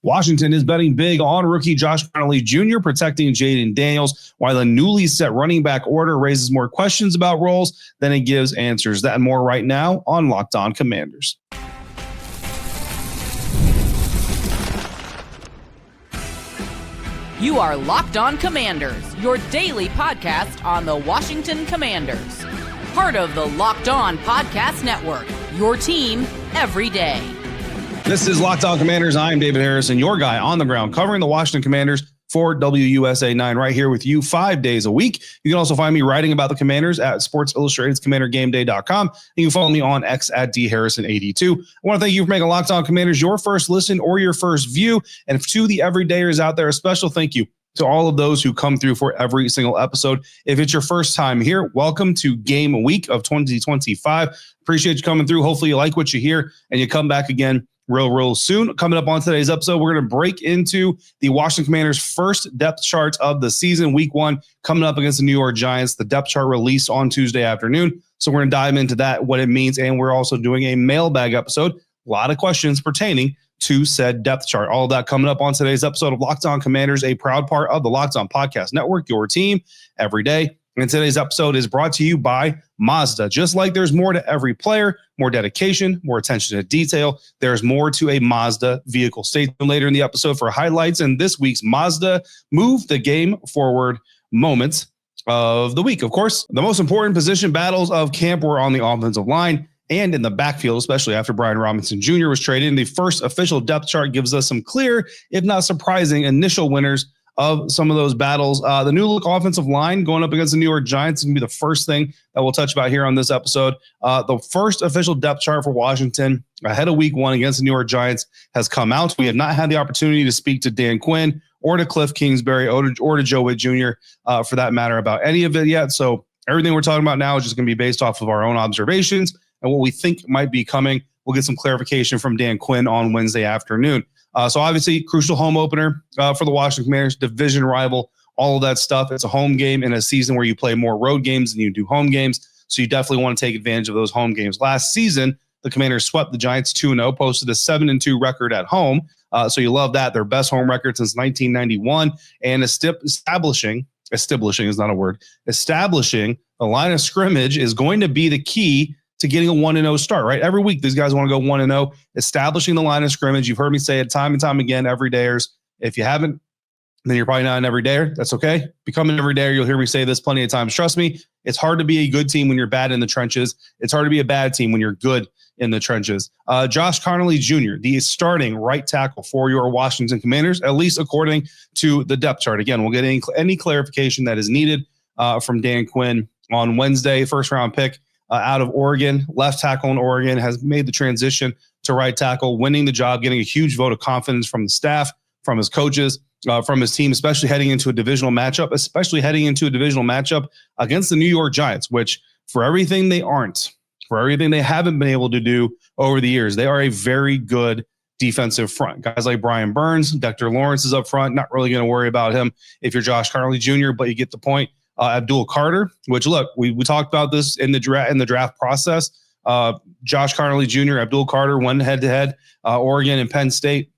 Washington is betting big on rookie Josh Conerly Jr. protecting Jaden Daniels, while the newly set running back order raises more questions about roles than it gives answers. That and more right now on Locked On Commanders. You are Locked On Commanders, your daily podcast on the Washington Commanders. Part of the Locked On Podcast Network, your team every day. This is Locked On Commanders. I'm David Harrison, your guy on the ground covering the Washington Commanders for WUSA 9, right here with you 5 days a week. You can also find me writing about the Commanders at Sports Illustrated's CommanderGameDay.com. You can follow me on X at DHarrison82. I want to thank you for making Locked On Commanders your first listen or your first view. And to the everydayers out there, a special thank you to all of those who come through for every single episode. If it's your first time here, welcome to game week of 2025. Appreciate you coming through. Hopefully you like what you hear and you come back again real soon. Coming up on today's episode, we're going to break into the Washington Commanders' first depth chart of the season, week 1, coming up against the New York Giants. The depth chart released on Tuesday afternoon. So we're going to dive into that, what it means, and we're also doing a mailbag episode. A lot of questions pertaining to said depth chart. All of that coming up on today's episode of Locked On Commanders, a proud part of the Locked On Podcast Network, your team every day. And today's episode is brought to you by Mazda. Just like there's more to every player, more dedication, more attention to detail, there's more to a Mazda vehicle. Stay tuned later in the episode for highlights and this week's Mazda Move the Game Forward moments of the week. Of course, the most important position battles of camp were on the offensive line and in the backfield, especially after Brian Robinson Jr. was traded. And the first official depth chart gives us some clear, if not surprising, initial winners of some of those battles. The new look offensive line going up against the New York Giants is going to be the first thing that we'll touch about here on this episode. The first official depth chart for Washington ahead of week 1 against the New York Giants has come out. We have not had the opportunity to speak to Dan Quinn or to Cliff Kingsbury or to Joe Witt Jr. For that matter about any of it yet. So everything we're talking about now is just going to be based off of our own observations and what we think might be coming. We'll get some clarification from Dan Quinn on Wednesday afternoon. So obviously, crucial home opener for the Washington Commanders, division rival, all of that stuff. It's a home game in a season where you play more road games than you do home games. So you definitely want to take advantage of those home games. Last season, the Commanders swept the Giants 2-0, posted a 7-2 record at home. So you love that. Their best home record since 1991. And establishing is not a word. Establishing the line of scrimmage is going to be the key to getting a 1-0 start, right? Every week, these guys want to go 1-0, establishing the line of scrimmage. You've heard me say it time and time again, everydayers. If you haven't, then you're probably not an everydayer. That's okay. Become an everydayer. You'll hear me say this plenty of times. Trust me, it's hard to be a good team when you're bad in the trenches. It's hard to be a bad team when you're good in the trenches. Josh Conerly Jr., the starting right tackle for your Washington Commanders, at least according to the depth chart. Again, we'll get any clarification that is needed from Dan Quinn on Wednesday. First round pick. Out of Oregon, left tackle in Oregon, has made the transition to right tackle, winning the job, getting a huge vote of confidence from the staff, from his coaches, from his team, especially heading into a divisional matchup against the New York Giants, which for everything they haven't been able to do over the years, they are a very good defensive front. Guys like Brian Burns, Dexter Lawrence is up front, not really going to worry about him if you're Josh Conerly Jr., but you get the point. Abdul Carter, which look, we talked about this in the draft process. Josh Conerly Jr., Abdul Carter went head-to-head, Oregon and Penn State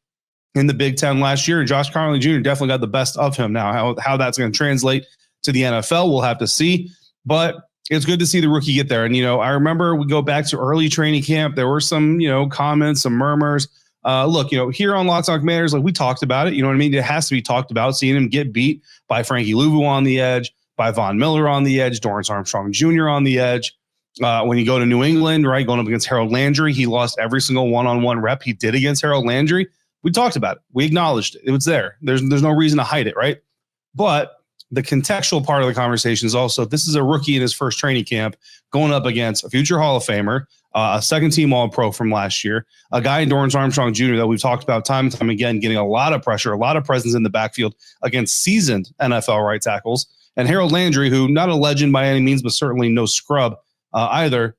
in the Big Ten last year. Josh Conerly Jr. definitely got the best of him. Now, how that's going to translate to the NFL, we'll have to see. But it's good to see the rookie get there. And, I remember we go back to early training camp. There were some, comments, some murmurs. Look, here on Locked On Commanders, like we talked about it. You know what I mean? It has to be talked about. Seeing him get beat by Frankie Louvu on the edge, by Von Miller on the edge, Dorrance Armstrong Jr. on the edge. When you go to New England, right, going up against Harold Landry, he lost every single one-on-one rep he did against Harold Landry. We talked about it. We acknowledged it. It was there. There's no reason to hide it, right? But the contextual part of the conversation is also this is a rookie in his first training camp going up against a future Hall of Famer, a second-team All-Pro from last year, a guy in Dorrance Armstrong Jr. that we've talked about time and time again, getting a lot of pressure, a lot of presence in the backfield against seasoned NFL right tackles. And Harold Landry, who not a legend by any means, but certainly no scrub either.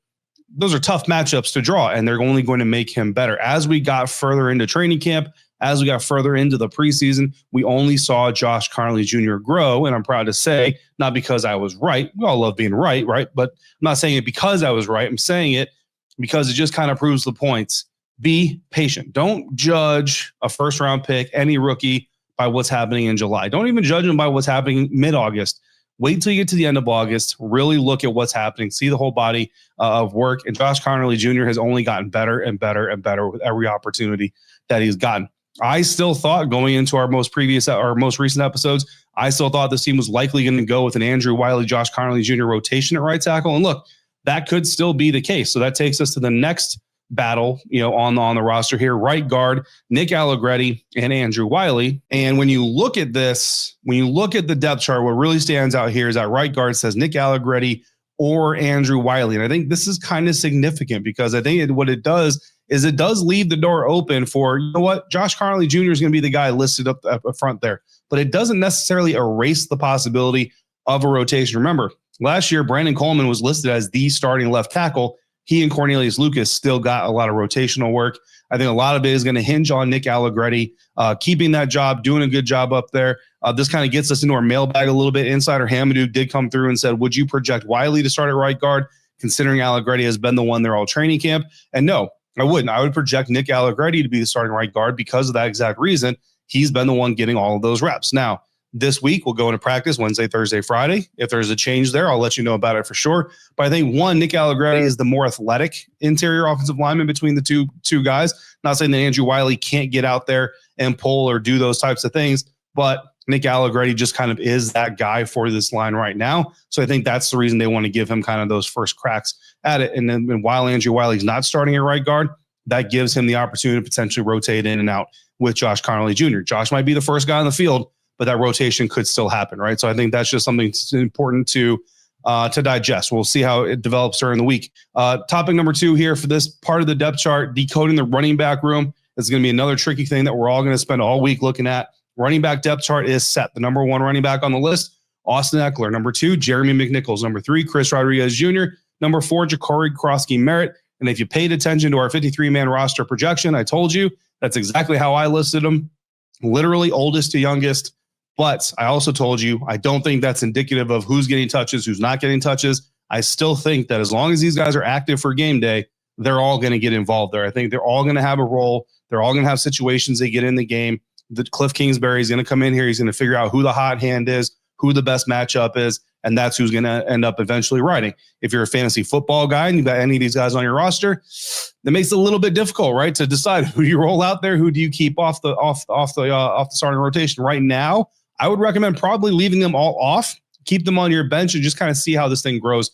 Those are tough matchups to draw, and they're only going to make him better. As we got further into training camp, as we got further into the preseason, we only saw Josh Conerly Jr. grow, and I'm proud to say, not because I was right. We all love being right? But I'm not saying it because I was right. I'm saying it because it just kind of proves the points be patient. Don't judge a first round pick, any rookie, by what's happening in July. Don't even judge them by what's happening mid-August. Wait till you get to the end of August. Really look at what's happening. See the whole body of work. And Josh Conerly Jr. has only gotten better and better and better with every opportunity that he's gotten. I still thought going into our most recent episodes, I still thought this team was likely going to go with an Andrew Wiley, Josh Conerly Jr. rotation at right tackle. And look, that could still be the case. So that takes us to the next battle, on the roster here. Right guard, Nick Allegretti and Andrew Wiley. And when you look at this, when you look at the depth chart, what really stands out here is that right guard says Nick Allegretti or Andrew Wiley. And I think this is kind of significant because I think what it does is it does leave the door open for, Josh Conerly Jr. is going to be the guy listed up front there, but it doesn't necessarily erase the possibility of a rotation. Remember, last year, Brandon Coleman was listed as the starting left tackle. He and Cornelius Lucas still got a lot of rotational work. I think a lot of it is going to hinge on Nick Allegretti keeping that job, doing a good job up there. This kind of gets us into our mailbag a little bit. Insider Hamadou did come through and said, would you project Wiley to start at right guard, considering Allegretti has been the one there all training camp? And no, I wouldn't. I would project Nick Allegretti to be the starting right guard because of that exact reason. He's been the one getting all of those reps. Now, this week, we'll go into practice Wednesday, Thursday, Friday. If there's a change there, I'll let you know about it for sure. But I think, Nick Allegretti is the more athletic interior offensive lineman between the two guys. Not saying that Andrew Wiley can't get out there and pull or do those types of things, but Nick Allegretti just kind of is that guy for this line right now. So I think that's the reason they want to give him kind of those first cracks at it. And then while Andrew Wiley's not starting at right guard, that gives him the opportunity to potentially rotate in and out with Josh Conerly Jr. Josh might be the first guy on the field, but that rotation could still happen, right? So I think that's just something important to digest. We'll see how it develops during the week. Topic number 2 here for this part of the depth chart, decoding the running back room. Is going to be another tricky thing that we're all going to spend all week looking at. Running back depth chart is set. The number 1 running back on the list, Austin Ekeler. Number 2, Jeremy McNichols. Number 3, Chris Rodriguez Jr. Number 4, Jacory Croskey-Merritt. And if you paid attention to our 53-man roster projection, I told you that's exactly how I listed them. Literally oldest to youngest. But I also told you, I don't think that's indicative of who's getting touches, who's not getting touches. I still think that as long as these guys are active for game day, they're all going to get involved there. I think they're all going to have a role. They're all going to have situations they get in the game. The Cliff Kingsbury is going to come in here. He's going to figure out who the hot hand is, who the best matchup is, and that's who's going to end up eventually riding. If you're a fantasy football guy and you've got any of these guys on your roster, that makes it a little bit difficult, right, to decide who you roll out there, who do you keep off the starting rotation. Right now, I would recommend probably leaving them all off, keep them on your bench, and just kind of see how this thing grows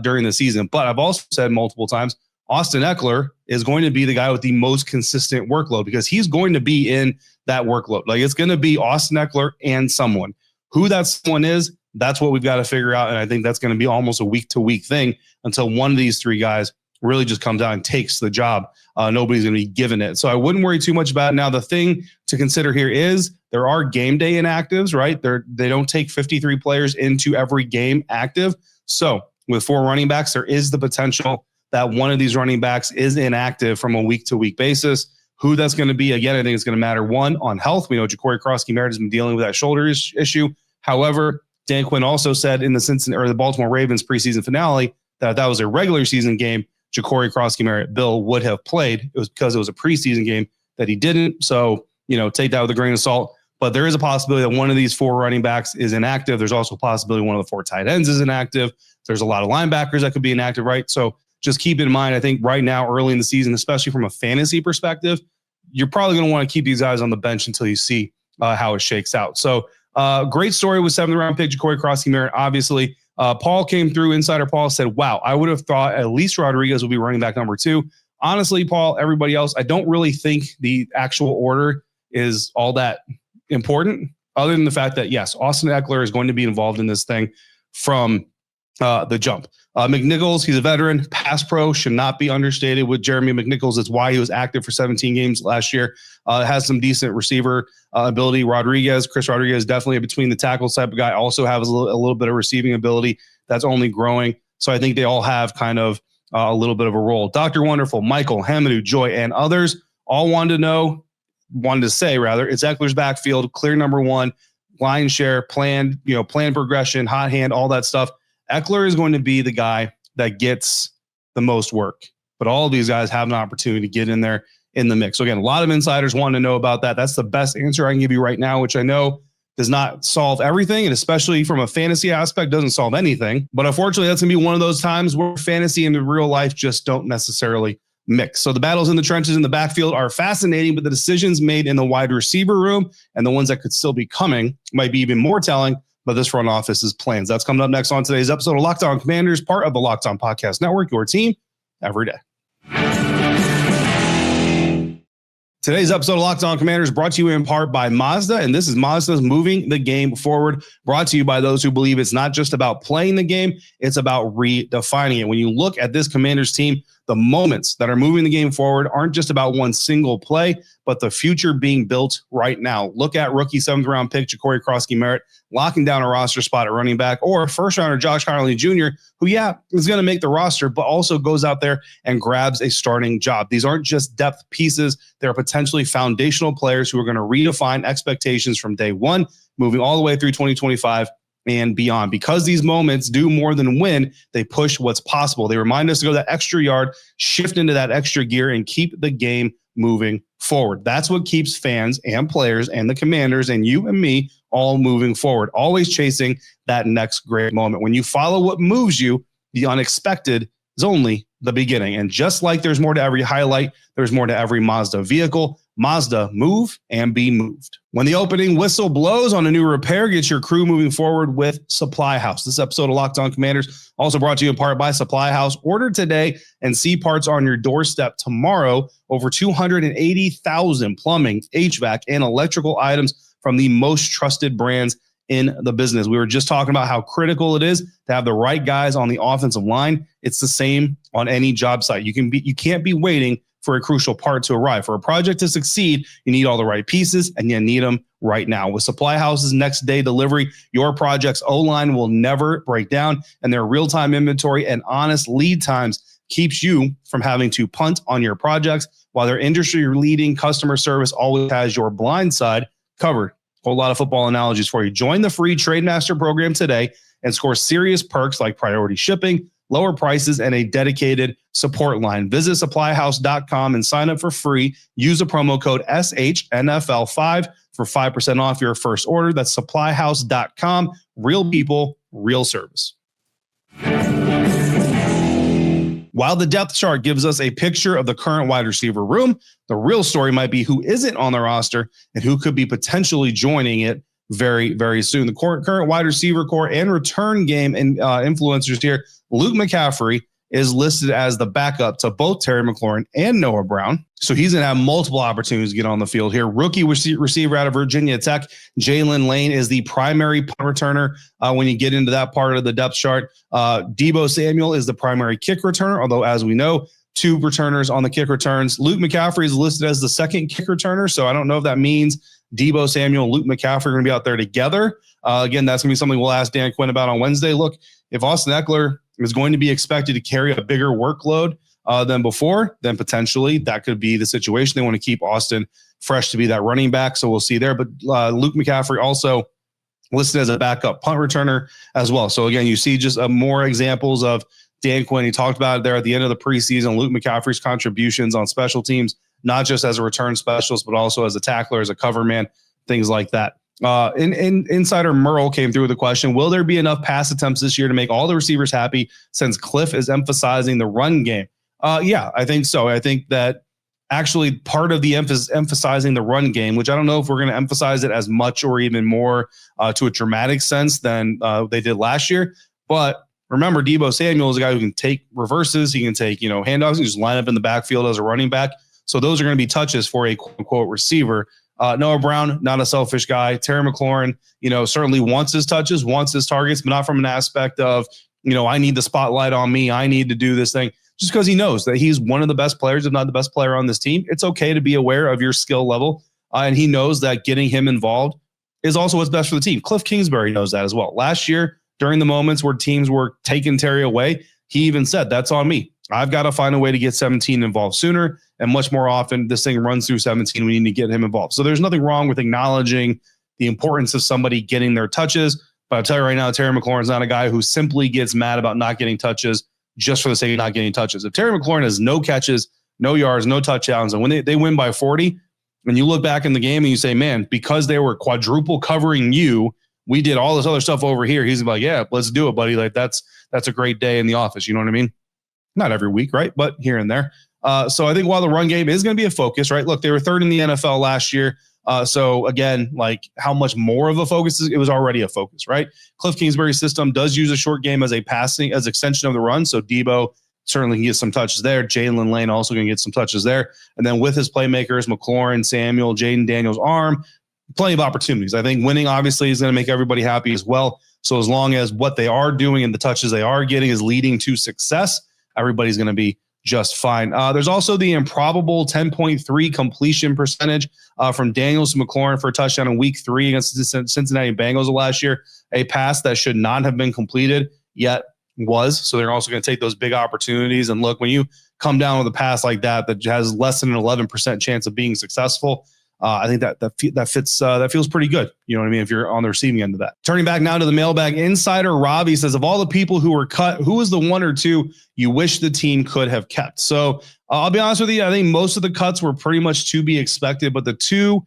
during the season. But I've also said multiple times, Austin Ekeler is going to be the guy with the most consistent workload because he's going to be in that workload. Like, it's going to be Austin Ekeler and someone. Who that someone is, that's what we've got to figure out. And I think that's going to be almost a week-to-week thing until one of these 3 guys really just comes out and takes the job. Nobody's going to be given it. So I wouldn't worry too much about it. Now, the thing to consider here is there are game day inactives, right? They don't take 53 players into every game active. So with 4 running backs, there is the potential that one of these running backs is inactive from a week-to-week basis. Who that's going to be, again, I think it's going to matter, 1, on health. We know Jacory Croskey-Merritt has been dealing with that shoulder issue. However, Dan Quinn also said in the Baltimore Ravens preseason finale that was a regular season game, Jacory Croskey-Merritt, Bill, would have played. It was because it was a preseason game that he didn't. So, take that with a grain of salt. But there is a possibility that one of these 4 running backs is inactive. There's also a possibility one of the 4 tight ends is inactive. There's a lot of linebackers that could be inactive, right? So just keep in mind, I think right now, early in the season, especially from a fantasy perspective, you're probably going to want to keep these guys on the bench until you see how it shakes out. So great story with 7th round pick, Jacory Croskey-Merritt. Obviously, Paul came through. Insider Paul said, wow, I would have thought at least Rodriguez would be running back number 2. Honestly, Paul, everybody else, I don't really think the actual order is all that important, other than the fact that, yes, Austin Ekeler is going to be involved in this thing from the jump. McNichols, he's a veteran. Pass pro should not be understated with Jeremy McNichols. That's why he was active for 17 games last year. Has some decent receiver ability. Chris Rodriguez, definitely a between the tackles type of guy. Also has a little bit of receiving ability that's only growing. So I think they all have kind of a little bit of a role. Dr. Wonderful, Michael, Hamadou, Joy, and others all wanted to say, it's Ekeler's backfield, clear number 1, line share, planned progression, hot hand, all that stuff. Ekeler is going to be the guy that gets the most work, but all of these guys have an opportunity to get in there in the mix. So again, a lot of insiders want to know about that. That's the best answer I can give you right now, which I know does not solve everything, and especially from a fantasy aspect, doesn't solve anything. But unfortunately, that's going to be one of those times where fantasy and real life just don't necessarily mix. So the battles in the trenches in the backfield are fascinating, but the decisions made in the wide receiver room and the ones that could still be coming might be even more telling by this front office's plans. That's coming up next on today's episode of Locked On Commanders, part of the Locked On Podcast Network, your team every day. Today's episode of Locked On Commanders brought to you in part by Mazda, and this is Mazda's Moving the Game Forward, brought to you by those who believe it's not just about playing the game, it's about redefining it. When you look at this Commanders team, the moments that are moving the game forward aren't just about one single play, but the future being built right now. Look at rookie 7th-round pick Jacory Croskey-Merritt locking down a roster spot at running back, or first-rounder Josh Conerly Jr., who, is going to make the roster, but also goes out there and grabs a starting job. These aren't just depth pieces. They're potentially foundational players who are going to redefine expectations from day one, moving all the way through 2025 and beyond. Because these moments do more than win, they push what's possible. They remind us to go that extra yard, shift into that extra gear, and keep the game moving forward. That's what keeps fans and players and the Commanders and you and me all moving forward, always chasing that next great moment. When you follow what moves you, the unexpected is only the beginning. And just like there's more to every highlight, there's more to every Mazda vehicle. Mazda, move and be moved. When the opening whistle blows on a new repair, get your crew moving forward with Supply House. This episode of Locked On Commanders also brought to you in part by Supply House. Order today and see parts on your doorstep tomorrow. Over 280,000 plumbing, HVAC, and electrical items from the most trusted brands in the business. We were just talking about how critical it is to have the right guys on the offensive line. It's the same on any job site. You can't be waiting for a crucial part to arrive. For a project to succeed, you need all the right pieces, and you need them right now. With Supply House's next day delivery, your project's O-line will never break down, and their real-time inventory and honest lead times keeps you from having to punt on your projects, while their industry-leading customer service always has your blind side covered. A whole lot of football analogies for you. Join the free TradeMaster program today and score serious perks like priority shipping, lower prices, and a dedicated support line. Visit supplyhouse.com and sign up for free. Use the promo code SHNFL5 for 5% off your first order. That's supplyhouse.com. Real people, real service. While the depth chart gives us a picture of the current wide receiver room, the real story might be who isn't on the roster and who could be potentially joining it very, very soon. The current wide receiver core and return game and influencers here, Luke McCaffrey is listed as the backup to both Terry McLaurin and Noah Brown. So he's going to have multiple opportunities to get on the field here. Rookie receiver out of Virginia Tech, Jalen Lane, is the primary punt returner when you get into that part of the depth chart. Deebo Samuel is the primary kick returner, although as we know, 2 returners on the kick returns. Luke McCaffrey is listed as the second kick returner, so I don't know if that means Deebo Samuel and Luke McCaffrey are going to be out there together. Again, that's going to be something we'll ask Dan Quinn about on Wednesday. Look, if Austin Ekeler is going to be expected to carry a bigger workload than before, then potentially that could be the situation. They want to keep Austin fresh to be that running back, so we'll see there. But Luke McCaffrey also listed as a backup punt returner as well. So again, you see just more examples of Dan Quinn. He talked about it there at the end of the preseason, Luke McCaffrey's contributions on special teams, not just as a return specialist, but also as a tackler, as a cover man, things like that. Insider Merle came through with the question, will there be enough pass attempts this year to make all the receivers happy since Cliff is emphasizing the run game? Yeah, I think so. I think that actually part of the emphasizing the run game, which I don't know if we're going to emphasize it as much or even more to a dramatic sense than they did last year. But remember, Deebo Samuel is a guy who can take reverses. He can take, handoffs and just line up in the backfield as a running back. So those are going to be touches for a quote unquote receiver. Noah Brown, not a selfish guy. Terry McLaurin, certainly wants his touches, wants his targets, but not from an aspect of, I need the spotlight on me. I need to do this thing. Just because he knows that he's one of the best players, if not the best player on this team. It's okay to be aware of your skill level. And he knows that getting him involved is also what's best for the team. Cliff Kingsbury knows that as well. Last year, during the moments where teams were taking Terry away, he even said, that's on me. I've got to find a way to get 17 involved sooner. And much more often, this thing runs through 17. We need to get him involved. So there's nothing wrong with acknowledging the importance of somebody getting their touches. But I'll tell you right now, Terry McLaurin's not a guy who simply gets mad about not getting touches just for the sake of not getting touches. If Terry McLaurin has no catches, no yards, no touchdowns. And when they win by 40, and you look back in the game and you say, man, because they were quadruple covering you, we did all this other stuff over here. He's like, yeah, let's do it, buddy. Like that's a great day in the office. You know what I mean? Not every week, right? But here and there. So I think while the run game is going to be a focus, right? Look, they were third in the NFL last year. So again, like how much more of a focus it was already a focus, right? Cliff Kingsbury's system does use a short game as extension of the run. So Debo certainly can get some touches there. Jalen Lane also going to get some touches there. And then with his playmakers, McLaurin, Samuel, Jaden Daniels' arm, plenty of opportunities. I think winning obviously is going to make everybody happy as well. So as long as what they are doing and the touches they are getting is leading to success, everybody's going to be just fine. There's also the improbable 10.3 completion percentage from Daniels to McLaurin for a touchdown in week 3 against the Cincinnati Bengals last year, a pass that should not have been completed yet was. So they're also going to take those big opportunities. And look, when you come down with a pass like that has less than an 11% chance of being successful, I think that feels pretty good. You know what I mean? If you're on the receiving end of that. Turning back now to the mailbag, insider Robbie says, of all the people who were cut, who was the 1 or 2 you wish the team could have kept? So I'll be honest with you. I think most of the cuts were pretty much to be expected, but the 2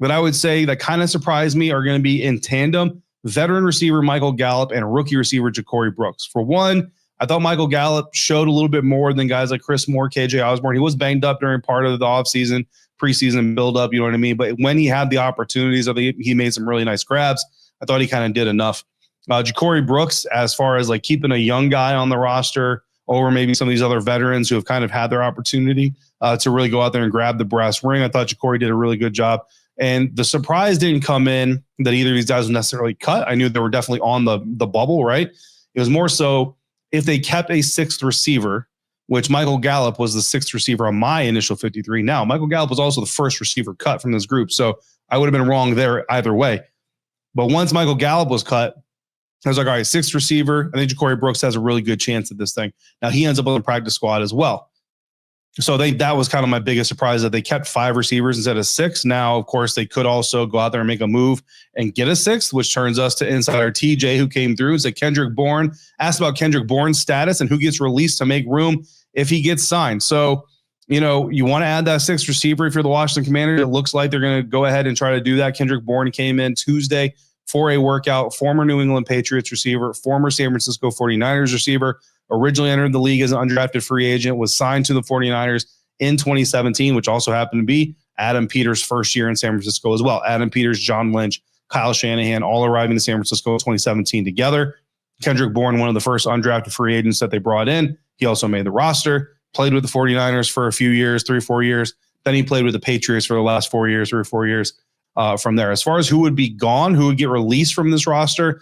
that I would say that kind of surprised me are going to be in tandem: veteran receiver Michael Gallup and rookie receiver Jacory Brooks. For one, I thought Michael Gallup showed a little bit more than guys like Chris Moore, KJ Osborne. He was banged up during part of the offseason, preseason build-up, you know what I mean? But when he had the opportunities, I think he made some really nice grabs. I thought he kind of did enough. Jacory Brooks, as far as like keeping a young guy on the roster over maybe some of these other veterans who have kind of had their opportunity to really go out there and grab the brass ring, I thought Jacory did a really good job. And the surprise didn't come in that either of these guys was necessarily cut. I knew they were definitely on the bubble, right? It was more so if they kept a 6th receiver, which Michael Gallup was the 6th receiver on my initial 53. Now, Michael Gallup was also the first receiver cut from this group, so I would have been wrong there either way. But once Michael Gallup was cut, I was like, all right, 6th receiver. I think Jacory Brooks has a really good chance at this thing. Now, he ends up on the practice squad as well. So I think that was kind of my biggest surprise, that they kept 5 receivers instead of 6. Now, of course, they could also go out there and make a move and get a 6th, which turns us to insider TJ, who came through and said Kendrick Bourne, asked about Kendrick Bourne's status and who gets released to make room if he gets signed. So, you know, you want to add that 6th receiver if you're the Washington Commanders. It looks like they're going to go ahead and try to do that. Kendrick Bourne came in Tuesday for a workout, former New England Patriots receiver, former San Francisco 49ers receiver, originally entered the league as an undrafted free agent, was signed to the 49ers in 2017, which also happened to be Adam Peters' first year in San Francisco as well. Adam Peters, John Lynch, Kyle Shanahan, all arriving to San Francisco in 2017 together. Kendrick Bourne, one of the first undrafted free agents that they brought in. He also made the roster, played with the 49ers for a few years, 3 or 4 years. Then he played with the Patriots for the last 4 years, 3 or 4 years from there. As far as who would be gone, who would get released from this roster,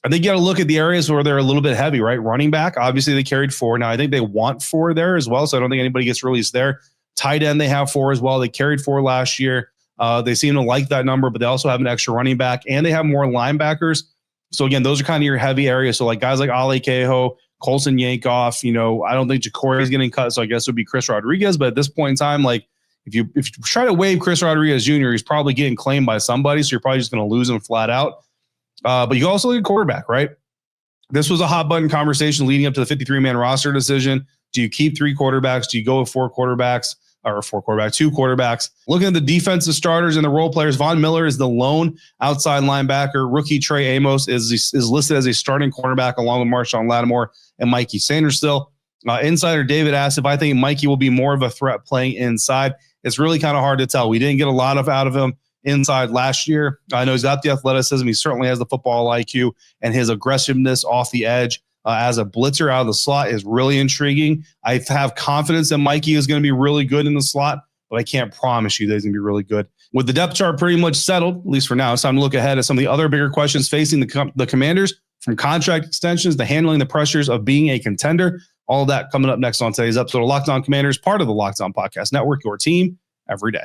I think you got to look at the areas where they're a little bit heavy, right? Running back, obviously they carried 4. Now I think they want 4 there as well, so I don't think anybody gets released there. Tight end, they have 4 as well. They carried 4 last year. They seem to like that number, but they also have an extra running back, and they have more linebackers. So again, those are kind of your heavy areas. So like guys like Ali Cahoe, Colson Yankoff, you know, I don't think Jacory is getting cut, so I guess it would be Chris Rodriguez. But at this point in time, like if you try to waive Chris Rodriguez Jr., he's probably getting claimed by somebody, so you're probably just going to lose him flat out. But you also look at quarterback, right? This was a hot button conversation leading up to the 53-man roster decision. Do you keep 3 quarterbacks? Do you go with 2 quarterbacks? Looking at the defensive starters and the role players, Von Miller is the lone outside linebacker. Rookie Trey Amos is listed as a starting cornerback along with Marshawn Lattimore and Mikey Sanders still. Insider David asked if I think Mikey will be more of a threat playing inside. It's really kind of hard to tell. We didn't get a lot out of him inside last year. I know he's got the athleticism. He certainly has the football IQ, and his aggressiveness off the edge as a blitzer out of the slot is really intriguing. I have confidence that Mikey is going to be really good in the slot, but I can't promise you that he's going to be really good. With the depth chart pretty much settled, at least for now, it's time to look ahead at some of the other bigger questions facing the Commanders, from contract extensions to handling the pressures of being a contender. All of that coming up next on today's episode of Locked On Commanders, part of the Locked On Podcast Network, your team every day.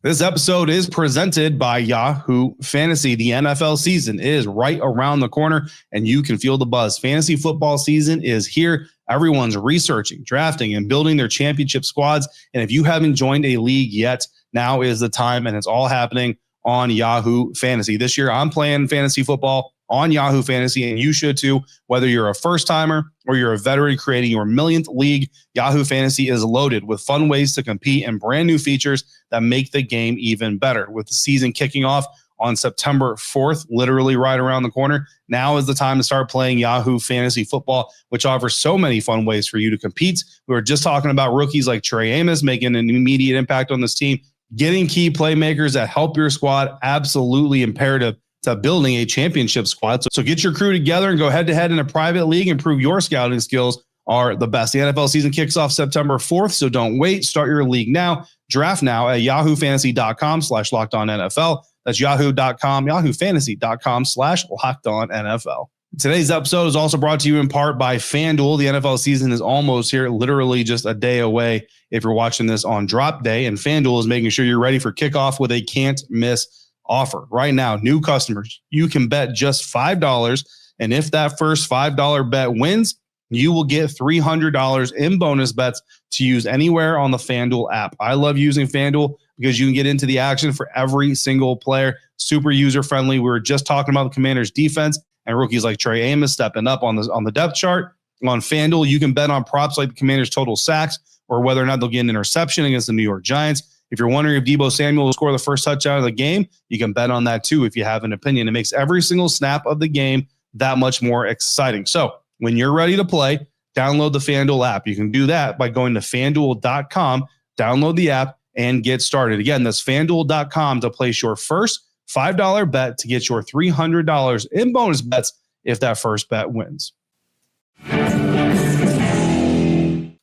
This episode is presented by Yahoo Fantasy. The NFL season is right around the corner, and you can feel the buzz. Fantasy football season is here. Everyone's researching, drafting, and building their championship squads. And if you haven't joined a league yet, now is the time, and it's all happening on Yahoo Fantasy. This year, I'm playing fantasy football on Yahoo Fantasy, and you should too, whether you're a first-timer or you're a veteran creating your millionth league. Yahoo Fantasy is loaded with fun ways to compete and brand new features that make the game even better. With the season kicking off on September 4th, literally right around the corner, now is the time to start playing Yahoo Fantasy Football, which offers so many fun ways for you to compete. We were just talking about rookies like Trey Amos making an immediate impact on this team. Getting key playmakers that help your squad, absolutely imperative to building a championship squad. So get your crew together and go head-to-head in a private league and prove your scouting skills are the best. The NFL season kicks off September 4th, so don't wait. Start your league now. Draft now at yahoofantasy.com/LockedOnNFL. That's yahoofantasy.com/LockedOnNFL. Today's episode is also brought to you in part by FanDuel. The NFL season is almost here, literally just a day away if you're watching this on drop day, and FanDuel is making sure you're ready for kickoff with a can't-miss offer. Right now, new customers, you can bet just $5, and if that first $5 bet wins, you will get $300 in bonus bets to use anywhere on the FanDuel app. I love using FanDuel because you can get into the action for every single player. Super user-friendly. We were just talking about the Commanders' defense and rookies like Trey Amos stepping up on the depth chart. On FanDuel, you can bet on props like the Commanders' total sacks or whether or not they'll get an interception against the New York Giants. If you're wondering if Deebo Samuel will score the first touchdown of the game, you can bet on that too if you have an opinion. It makes every single snap of the game that much more exciting. So when you're ready to play, download the FanDuel app. You can do that by going to FanDuel.com, download the app, and get started. Again, that's FanDuel.com to place your first $5 bet to get your $300 in bonus bets if that first bet wins.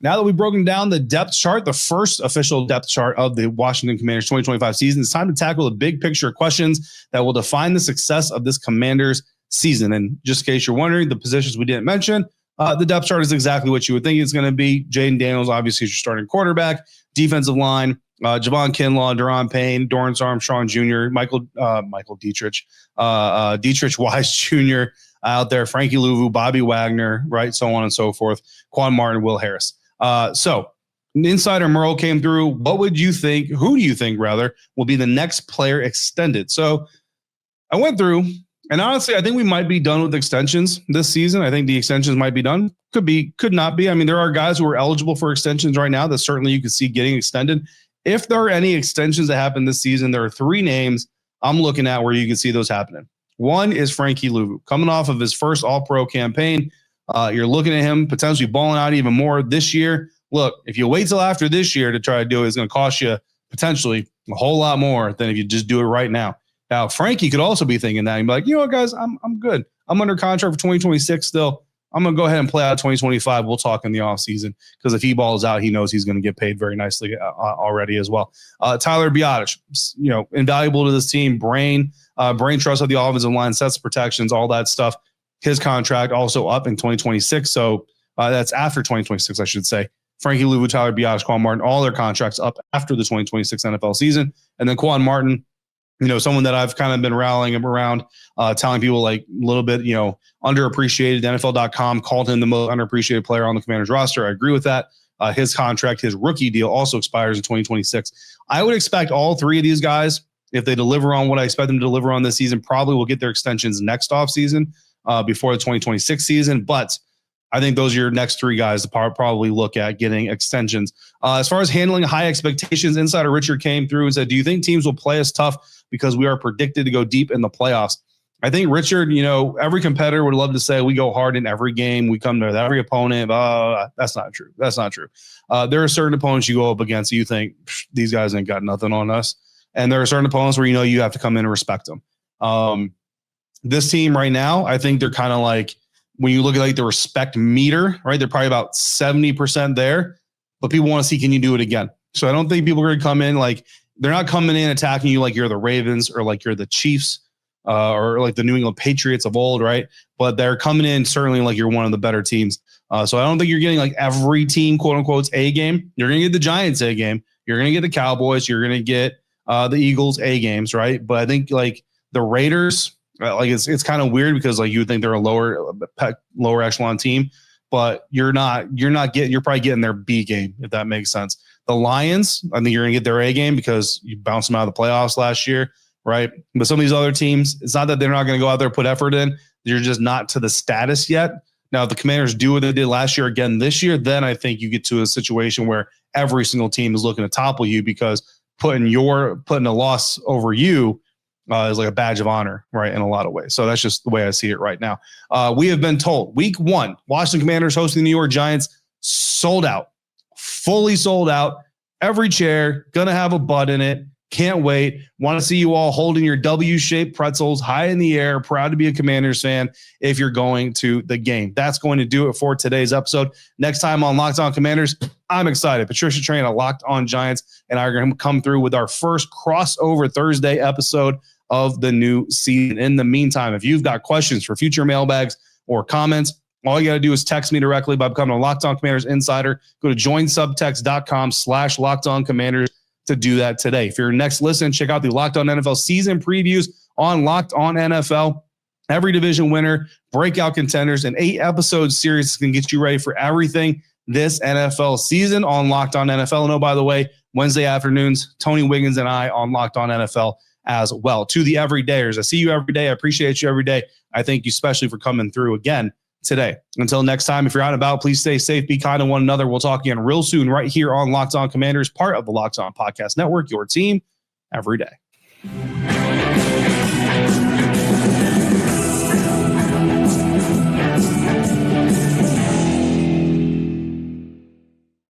Now that we've broken down the depth chart, the first official depth chart of the Washington Commanders 2025 season, it's time to tackle the big picture questions that will define the success of this Commanders season. And just in case you're wondering, the positions we didn't mention, the depth chart is exactly what you would think it's going to be. Jaden Daniels, obviously, is your starting quarterback. Defensive line, Javon Kinlaw, Daron Payne, Dorrance Armstrong Jr., Michael Dietrich, Dietrich Wise Jr. out there, Frankie Louvu, Bobby Wagner, right, so on and so forth, Quan Martin, Will Harris. So Insider Merle came through. What would you think? Who do you think, rather, will be the next player extended? So I went through, and honestly, I think we might be done with extensions this season. I think the extensions might be done. Could be, could not be. I mean, there are guys who are eligible for extensions right now that certainly you could see getting extended. If there are any extensions that happen this season, there are three names I'm looking at where you can see those happening. One is Frankie Louvu, coming off of his first All-Pro campaign. You're looking at him potentially balling out even more this year. Look, if you wait till after this year to try to do it, it's going to cost you potentially a whole lot more than if you just do it right now. Now, Frankie could also be thinking that and be like, you know what, guys, I'm good. I'm under contract for 2026 still. I'm going to go ahead and play out 2025. We'll talk in the offseason because if he balls out, he knows he's going to get paid very nicely already as well. Tyler Biadasz, invaluable to this team. Brain trust of the offensive line, sets protections, all that stuff. His contract also up in 2026. So that's after 2026, I should say. Frankie Louvu, Tyler Biadasz, Quan Martin, all their contracts up after the 2026 NFL season. And then Quan Martin, someone that I've kind of been rallying around, telling people like a little bit, underappreciated. NFL.com called him the most underappreciated player on the Commanders roster. I agree with that. His contract, his rookie deal also expires in 2026. I would expect all three of these guys, if they deliver on what I expect them to deliver on this season, probably will get their extensions next offseason before the 2026 season. But I think those are your next three guys to probably look at getting extensions. As far as handling high expectations, Insider Richard came through and said, do you think teams will play us tough because we are predicted to go deep in the playoffs? I think Richard, every competitor would love to say we go hard in every game. We come to every opponent. That's not true. That's not true. There are certain opponents you go up against and you think these guys ain't got nothing on us. And there are certain opponents where you have to come in and respect them. This team right now, I think they're kind of like, when you look at like the respect meter, right? They're probably about 70% there, but people want to see, can you do it again? So I don't think people are going to come in like, they're not coming in attacking you like you're the Ravens or like you're the Chiefs or like the New England Patriots of old, right? But they're coming in certainly like you're one of the better teams. So I don't think you're getting like every team, quote unquote, A game. You're going to get the Giants A game. You're going to get the Cowboys. You're going to get the Eagles A games, right? But I think like the Raiders, like it's kind of weird because like you would think they're a lower echelon team, but you're probably getting their B game, if that makes sense. The Lions, I think you're gonna get their A game because you bounced them out of the playoffs last year. right? But some of these other teams, it's not that they're not going to go out there and put effort in. You're just not to the status yet. Now, if the Commanders do what they did last year again this year, then I think you get to a situation where every single team is looking to topple you because putting a loss over you is like a badge of honor, right, in a lot of ways. So that's just the way I see it right now. We have been told week 1, Washington Commanders hosting the New York Giants, sold out, fully sold out. Every chair, going to have a butt in it. Can't wait. Want to see you all holding your W-shaped pretzels high in the air. Proud to be a Commanders fan if you're going to the game. That's going to do it for today's episode. Next time on Locked On Commanders, I'm excited. Patricia Train of Locked On Giants and I are going to come through with our first crossover Thursday episode of the new season. In the meantime, if you've got questions for future mailbags or comments, all you got to do is text me directly by becoming a Locked On Commanders insider. Go to joinsubtext.com/LockedOnCommanders to do that today. For your next listen, check out the Locked On NFL season previews on Locked On NFL. Every division winner, breakout contenders, an 8-episode series can get you ready for everything this NFL season on Locked On NFL. And oh, by the way, Wednesday afternoons, Tony Wiggins and I on Locked On NFL as well. To the everydayers, I see you every day. I appreciate you every day. I thank you especially for coming through again today. Until next time, if you're out and about, please stay safe, be kind to one another. We'll talk again real soon right here on Locked On Commanders, part of the Locked On Podcast Network, your team every day.